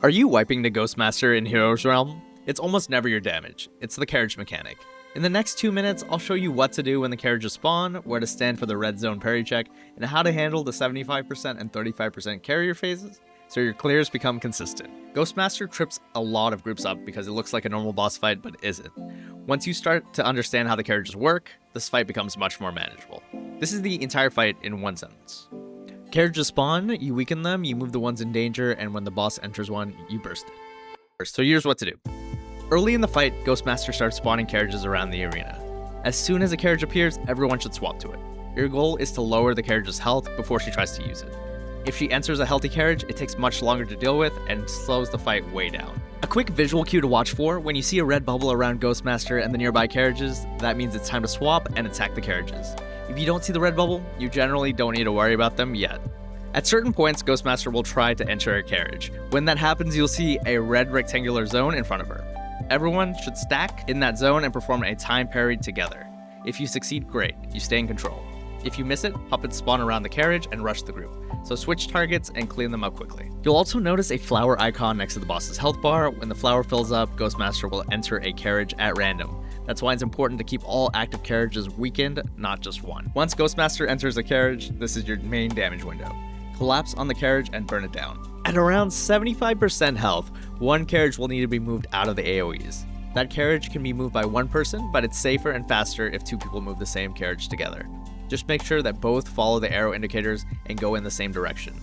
Are you wiping the Ghostmaster in Hero's Realm? It's almost never your damage. It's the carriage mechanic. In the next 2 minutes, I'll show you what to do when the carriages spawn, where to stand for the red zone parry check, and how to handle the 75% and 35% carrier phases, so your clears become consistent. Ghostmaster trips a lot of groups up because it looks like a normal boss fight, but isn't. Once you start to understand how the carriages work, this fight becomes much more manageable. This is the entire fight in one sentence. Carriages spawn, you weaken them, you move the ones in danger, and when the boss enters one, you burst it. So here's what to do. Early in the fight, Ghostmaster starts spawning carriages around the arena. As soon as a carriage appears, everyone should swap to it. Your goal is to lower the carriage's health before she tries to use it. If she enters a healthy carriage, it takes much longer to deal with and slows the fight way down. A quick visual cue to watch for: when you see a red bubble around Ghostmaster and the nearby carriages, that means it's time to swap and attack the carriages. If you don't see the red bubble, you generally don't need to worry about them yet. At certain points, Ghostmaster will try to enter a carriage. When that happens, you'll see a red rectangular zone in front of her. Everyone should stack in that zone and perform a time parry together. If you succeed, great, you stay in control. If you miss it, puppets spawn around the carriage and rush the group, so switch targets and clean them up quickly. You'll also notice a flower icon next to the boss's health bar. When the flower fills up, Ghostmaster will enter a carriage at random. That's why it's important to keep all active carriages weakened, not just one. Once Ghostmaster enters a carriage, this is your main damage window. Collapse on the carriage and burn it down. At around 75% health, one carriage will need to be moved out of the AoEs. That carriage can be moved by one person, but it's safer and faster if two people move the same carriage together. Just make sure that both follow the arrow indicators and go in the same direction.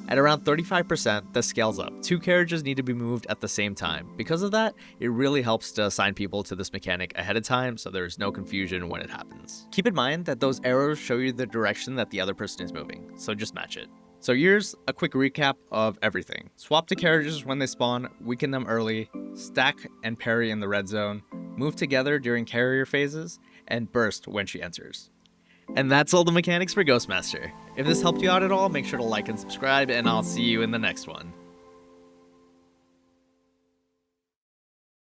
At around 35%, this scales up. Two carriages need to be moved at the same time. Because of that, it really helps to assign people to this mechanic ahead of time so there's no confusion when it happens. Keep in mind that those arrows show you the direction that the other person is moving, so just match it. So here's a quick recap of everything. Swap to carriages when they spawn, weaken them early, stack and parry in the red zone, move together during carrier phases, and burst when she enters. And that's all the mechanics for Ghostmaster. If this helped you out at all, make sure to like and subscribe, and I'll see you in the next one.